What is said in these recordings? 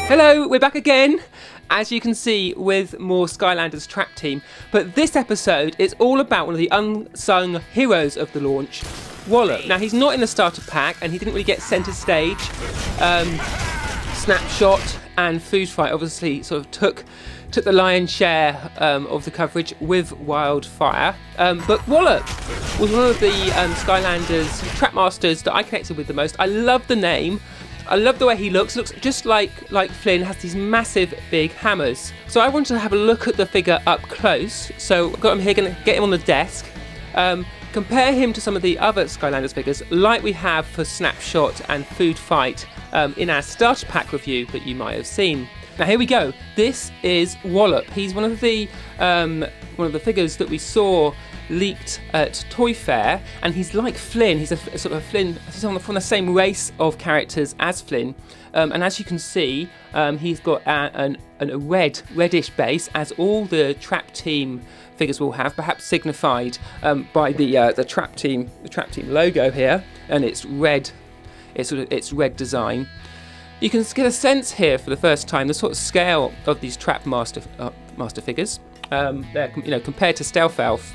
Hello, we're back again, as you can see, with more Skylanders Trap Team. But this episode is all about one of the unsung heroes of the launch, Wallop. Now, he's not in the starter pack, and he didn't really get centre stage. Snapshot and Food Fight obviously sort of took the lion's share of the coverage with Wildfire. But Wallop was one of the Skylanders Trap Masters that I connected with the most. I love the name. I love the way he looks. Looks just like Flynn, has these massive big hammers. So I wanted to have a look at the figure up close. So I've got him here, going to get him on the desk. Compare him to some of the other Skylanders figures, like we have for Snapshot and Food Fight in our starter pack review that you might have seen. Now here we go. This is Wallop. He's one of the figures that we saw leaked at Toy Fair, and he's like Flynn. He's a sort of Flynn. He's from the same race of characters as Flynn, and as you can see, he's got a reddish base, as all the Trap Team figures will have, perhaps signified by the Trap Team logo here, and it's red. It's red design. You can get a sense here for the first time the sort of scale of these Trap Master figures. They're, compared to Stealth Elf,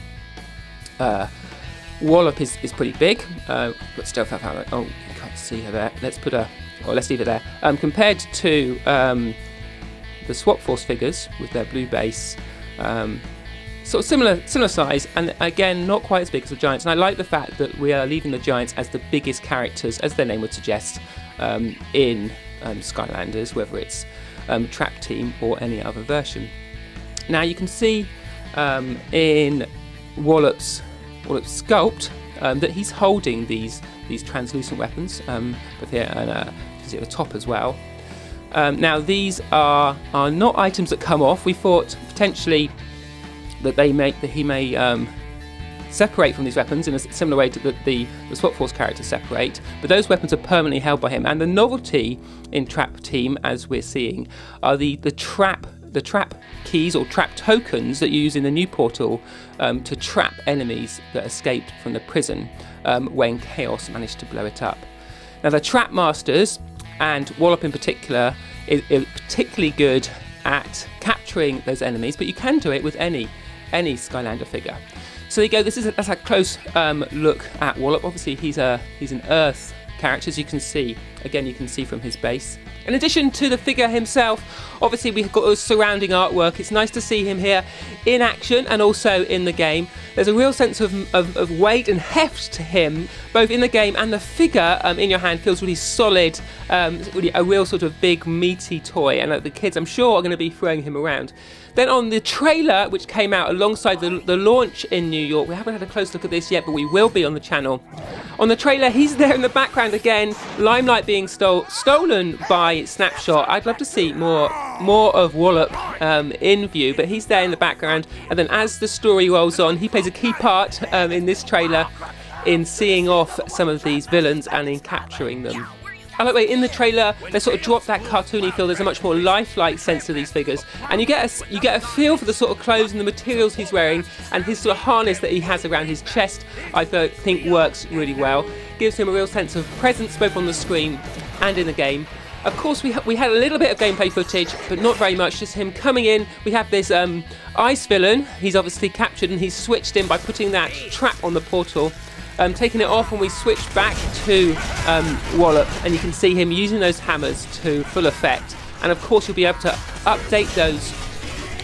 Wallop is pretty big. Put Stealth Elf out. Oh, you can't see her there. Let's leave it there. Compared to the Swap Force figures with their blue base, sort of similar size, and again not quite as big as the Giants. And I like the fact that we are leaving the Giants as the biggest characters, as their name would suggest, in Skylanders, whether it's Trap Team or any other version. Now you can see in Wallop's sculpt that he's holding these translucent weapons, both here and you can see at the top as well. Now these are not items that come off. We thought potentially that he may separate from these weapons in a similar way to the Swap Force characters separate, but those weapons are permanently held by him. And the novelty in Trap Team, as we're seeing, are the trap keys or trap tokens that you use in the new portal to trap enemies that escaped from the prison when Chaos managed to blow it up. Now the Trap Masters, and Wallop in particular, is particularly good at capturing those enemies, but you can do it with any Skylander figure. So there you go. That's a close look at Wallop. Obviously he's an Earth character, as you can see. Again, you can see from his base. In addition to the figure himself, obviously we've got the surrounding artwork. It's nice to see him here in action and also in the game. There's a real sense of weight and heft to him, both in the game, and the figure in your hand feels really solid, really a real sort of big meaty toy, and the kids, I'm sure, are going to be throwing him around. Then on the trailer, which came out alongside the launch in New York, we haven't had a close look at this yet, but we will be on the channel. On the trailer, he's there in the background again, limelight being stolen by Snapshot. I'd love to see more of Wallop in view, but he's there in the background. And then as the story rolls on, he plays a key part in this trailer in seeing off some of these villains and in capturing them. I like the way in the trailer they sort of drop that cartoony feel. There's a much more lifelike sense to these figures, and you get a feel for the sort of clothes and the materials he's wearing, and his sort of harness that he has around his chest. I think works really well. Gives him a real sense of presence both on the screen and in the game. Of course, we had a little bit of gameplay footage, but not very much. Just him coming in. We have this ice villain. He's obviously captured, and he's switched in by putting that trap on the portal. Taking it off, and we switch back to Wallop, and you can see him using those hammers to full effect. And of course you'll be able to update those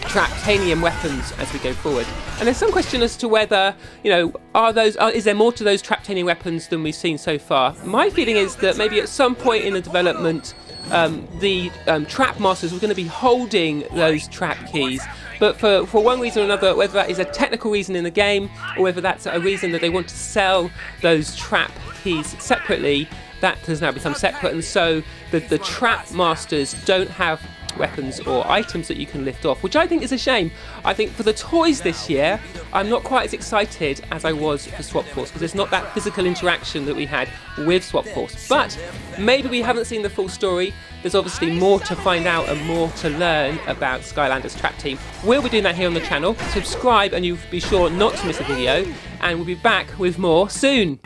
Traptanium weapons as we go forward. And there's some question as to whether, is there more to those Traptanium weapons than we've seen so far? My feeling is that maybe at some point in the development the Trap Masters were going to be holding those trap keys, but for one reason or another, whether that is a technical reason in the game or whether that's a reason that they want to sell those trap keys separately, that has now become separate, and so the Trap Masters don't have weapons or items that you can lift off, which I think is a shame. I think for the toys this year, I'm not quite as excited as I was for Swap Force, because there's not that physical interaction that we had with Swap Force. But maybe we haven't seen the full story. There's obviously more to find out and more to learn about Skylanders Trap Team. We'll be doing that here on the channel. Subscribe and you'll be sure not to miss a video, and we'll be back with more soon.